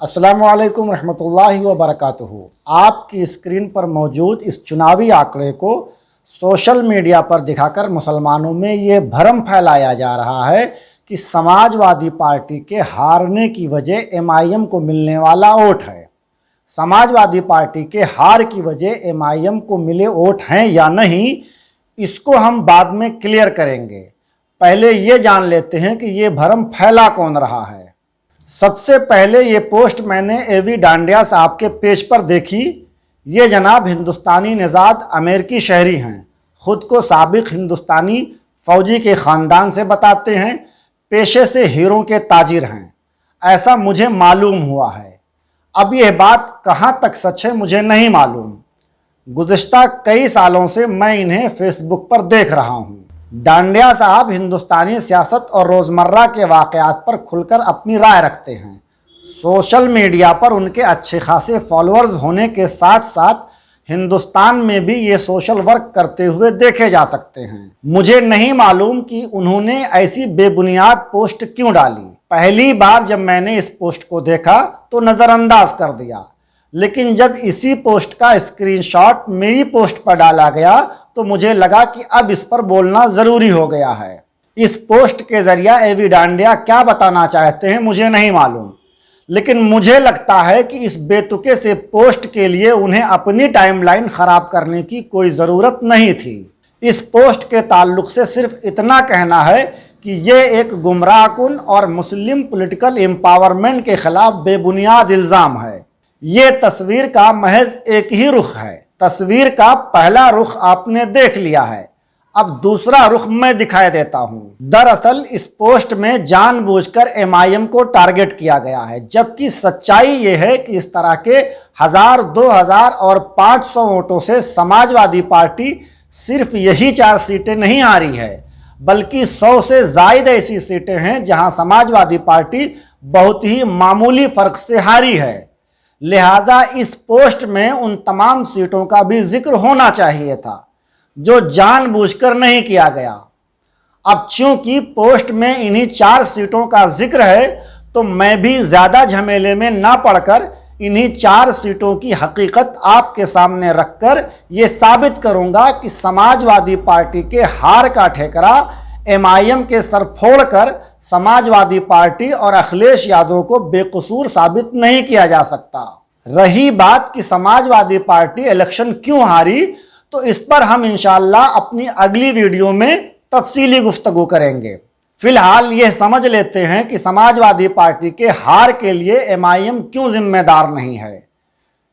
अस्सलामुअलैकुम रहमतुल्लाहि व बरकातुहू। आपकी स्क्रीन पर मौजूद इस चुनावी आंकड़े को सोशल मीडिया पर दिखाकर मुसलमानों में ये भ्रम फैलाया जा रहा है कि समाजवादी पार्टी के हारने की वजह एमआईएम को मिलने वाला वोट है। समाजवादी पार्टी के हार की वजह एमआईएम को मिले वोट हैं या नहीं, इसको हम बाद में क्लियर करेंगे। पहले ये जान लेते हैं कि ये भ्रम फैला कौन रहा है। सबसे पहले ये पोस्ट मैंने एवी डांडिया साहब के पेज पर देखी। ये जनाब हिंदुस्तानी निजात अमेरिकी शहरी हैं, खुद को साबिक हिंदुस्तानी फौजी के ख़ानदान से बताते हैं, पेशे से हीरों के ताजिर हैं, ऐसा मुझे मालूम हुआ है। अब यह बात कहाँ तक सच है मुझे नहीं मालूम। गुज़िश्ता कई सालों से मैं इन्हें फेसबुक पर देख रहा हूँ। डांडिया साहब हिंदुस्तानी सियासत और रोज़मर्रा के वाक़यात पर खुलकर अपनी राय रखते हैं। सोशल मीडिया पर उनके अच्छे खासे फॉलोअर्स होने के साथ साथ हिंदुस्तान में भी ये सोशल वर्क करते हुए देखे जा सकते हैं। मुझे नहीं मालूम कि उन्होंने ऐसी बेबुनियाद पोस्ट क्यों डाली। पहली बार जब मैंने इस पोस्ट को देखा तो नज़रअंदाज कर दिया, लेकिन जब इसी पोस्ट का स्क्रीनशॉट मेरी पोस्ट पर डाला गया तो मुझे लगा कि अब इस पर बोलना ज़रूरी हो गया है। इस पोस्ट के ज़रिए एवी डांडिया क्या बताना चाहते हैं मुझे नहीं मालूम, लेकिन मुझे लगता है कि इस बेतुके से पोस्ट के लिए उन्हें अपनी टाइमलाइन ख़राब करने की कोई ज़रूरत नहीं थी। इस पोस्ट के ताल्लुक से सिर्फ इतना कहना है कि ये एक गुमराहकुन और मुस्लिम पॉलिटिकल एम्पावरमेंट के ख़िलाफ़ बेबुनियाद इल्ज़ाम है। ये तस्वीर का महज एक ही रुख है। तस्वीर का पहला रुख आपने देख लिया है, अब दूसरा रुख मैं दिखाई देता हूँ। दरअसल इस पोस्ट में जानबूझकर एमआईएम को टारगेट किया गया है, जबकि सच्चाई ये है कि इस तरह के 1000, 2000 और 500 वोटों से समाजवादी पार्टी सिर्फ यही 4 सीटें नहीं हारी है, बल्कि 100 से ज़ायद ऐसी सीटें हैं जहां समाजवादी पार्टी बहुत ही मामूली फ़र्क से हारी है। लिहाजा इस पोस्ट में उन तमाम सीटों का भी जिक्र होना चाहिए था जो जानबूझकर नहीं किया गया। अब चूंकि पोस्ट में इन्हीं 4 सीटों का जिक्र है तो मैं भी ज़्यादा झमेले में ना पड़कर इन्हीं 4 सीटों की हकीकत आपके सामने रखकर ये साबित करूंगा कि समाजवादी पार्टी के हार का ठेकरा एमआईएम के सर फोड़कर समाजवादी पार्टी और अखिलेश यादव को बेकसूर साबित नहीं किया जा सकता। रही बात कि समाजवादी पार्टी इलेक्शन क्यों हारी, तो इस पर हम इंशाअल्लाह अपनी अगली वीडियो में तफसीली गुफ्तगू करेंगे। फिलहाल यह समझ लेते हैं कि समाजवादी पार्टी के हार के लिए एमआईएम क्यों जिम्मेदार नहीं है।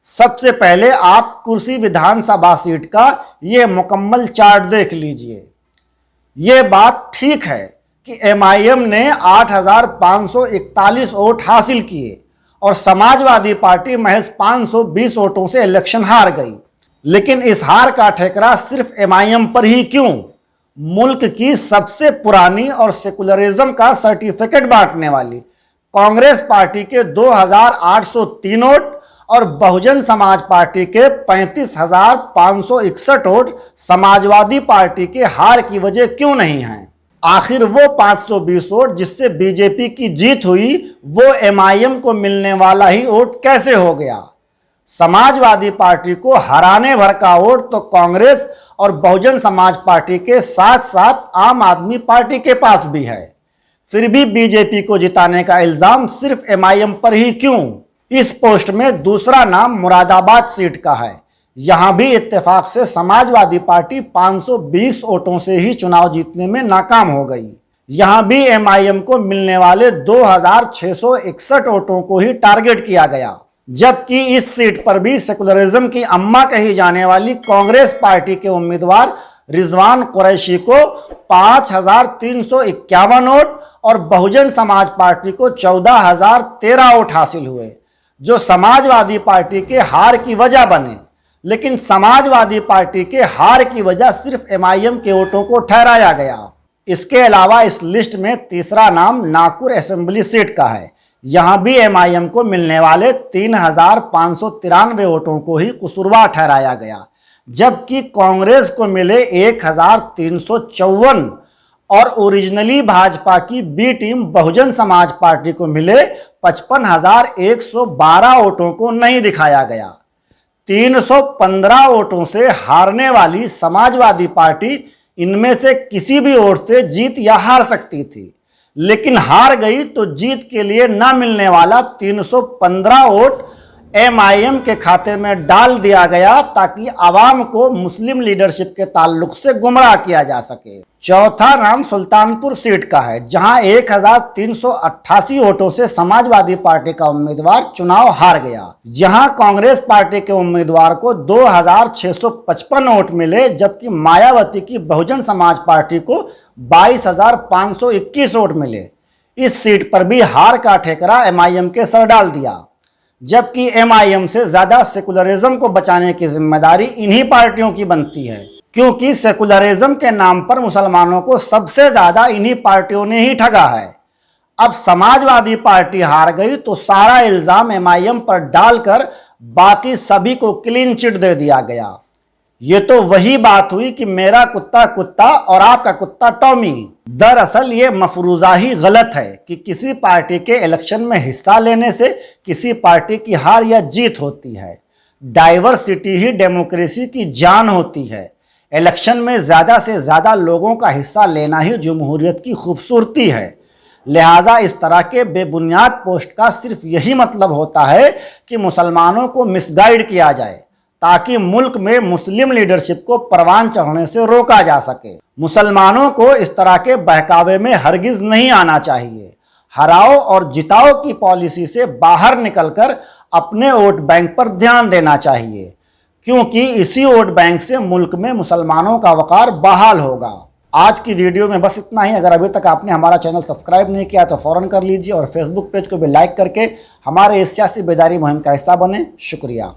सबसे पहले आप कुर्सी विधानसभा सीट का ये मुकम्मल चार्ट देख लीजिए। ये बात ठीक है कि एमआईएम ने 8541 वोट हासिल किए और समाजवादी पार्टी महज 520 वोटों से इलेक्शन हार गई, लेकिन इस हार का ठेकरा सिर्फ एमआईएम पर ही क्यों? मुल्क की सबसे पुरानी और सेकुलरिज्म का सर्टिफिकेट बांटने वाली कांग्रेस पार्टी के 2803 वोट और बहुजन समाज पार्टी के 35,561 वोट समाजवादी पार्टी के हार की वजह क्यों नहीं हैं? आखिर वो 520 वोट जिससे बीजेपी की जीत हुई वो एमआईएम को मिलने वाला ही वोट कैसे हो गया? समाजवादी पार्टी को हराने भर का वोट तो कांग्रेस और बहुजन समाज पार्टी के साथ साथ आम आदमी पार्टी के पास भी है, फिर भी बीजेपी को जिताने का इल्जाम सिर्फ एमआईएम पर ही क्यों? इस पोस्ट में दूसरा नाम मुरादाबाद सीट का है। यहां भी इत्तेफाक से समाजवादी पार्टी 520 वोटों से ही चुनाव जीतने में नाकाम हो गई। यहां भी एमआईएम को मिलने वाले 2661 वोटों को ही टारगेट किया गया, जबकि इस सीट पर भी सेकुलरिज्म की अम्मा कही जाने वाली कांग्रेस पार्टी के उम्मीदवार रिजवान कुरैशी को 5351 वोट और बहुजन समाज पार्टी को 14013 वोट हासिल हुए, जो समाजवादी पार्टी के हार की वजह बने। लेकिन समाजवादी पार्टी के हार की वजह सिर्फ एमआईएम के वोटों को ठहराया गया। इसके अलावा इस लिस्ट में तीसरा नाम नागपुर असेंबली सीट का है। यहां भी एमआईएम को मिलने वाले 3593 वोटों को ही कसूरवार ठहराया गया, जबकि कांग्रेस को मिले 1354 और ओरिजिनली भाजपा की B team Bahujan Samaj party को मिले 55,112 वोटों को नहीं दिखाया गया। 315 वोटों से हारने वाली समाजवादी पार्टी इनमें से किसी भी वोट से जीत या हार सकती थी, लेकिन हार गई तो जीत के लिए न मिलने वाला 315 वोट MIM के खाते में डाल दिया गया ताकि आवाम को मुस्लिम लीडरशिप के ताल्लुक से गुमराह किया जा सके। चौथा नाम सुल्तानपुर सीट का है, जहां 1388 वोटों से समाजवादी पार्टी का उम्मीदवार चुनाव हार गया। जहां कांग्रेस पार्टी के उम्मीदवार को 2655 वोट मिले, जबकि मायावती की बहुजन समाज पार्टी को 22,521 वोट मिले। इस सीट पर भी हार का ठेकरा MIM के सर डाल दिया, जबकि MIM से ज्यादा सेकुलरिज्म को बचाने की जिम्मेदारी इन्हीं पार्टियों की बनती है, क्योंकि सेकुलरिज्म के नाम पर मुसलमानों को सबसे ज्यादा इन्हीं पार्टियों ने ही ठगा है। अब समाजवादी पार्टी हार गई तो सारा इल्जाम MIM पर डालकर बाकी सभी को क्लीन चिट दे दिया गया। ये तो वही बात हुई कि मेरा कुत्ता कुत्ता और आपका कुत्ता टॉमी। दरअसल ये मफरूजा ही गलत है कि किसी पार्टी के इलेक्शन में हिस्सा लेने से किसी पार्टी की हार या जीत होती है। डाइवर्सिटी ही डेमोक्रेसी की जान होती है। इलेक्शन में ज़्यादा से ज़्यादा लोगों का हिस्सा लेना ही जमहूरियत की खूबसूरती है। लिहाजा इस तरह के बेबुनियाद पोस्ट का सिर्फ यही मतलब होता है कि मुसलमानों को मिसगाइड किया जाए ताकि मुल्क में मुस्लिम लीडरशिप को परवान चढ़ने से रोका जा सके। मुसलमानों को इस तरह के बहकावे में हरगिज नहीं आना चाहिए। हराओ और जिताओ की पॉलिसी से बाहर निकलकर अपने वोट बैंक पर ध्यान देना चाहिए, क्योंकि इसी वोट बैंक से मुल्क में मुसलमानों का वकार बहाल होगा। आज की वीडियो में बस इतना ही। अगर अभी तक आपने हमारा चैनल सब्सक्राइब नहीं किया तो फ़ौरन कर लीजिए और फेसबुक पेज को भी लाइक करके हमारे इस सियासी बेदारी मुहिम का हिस्सा बने। शुक्रिया।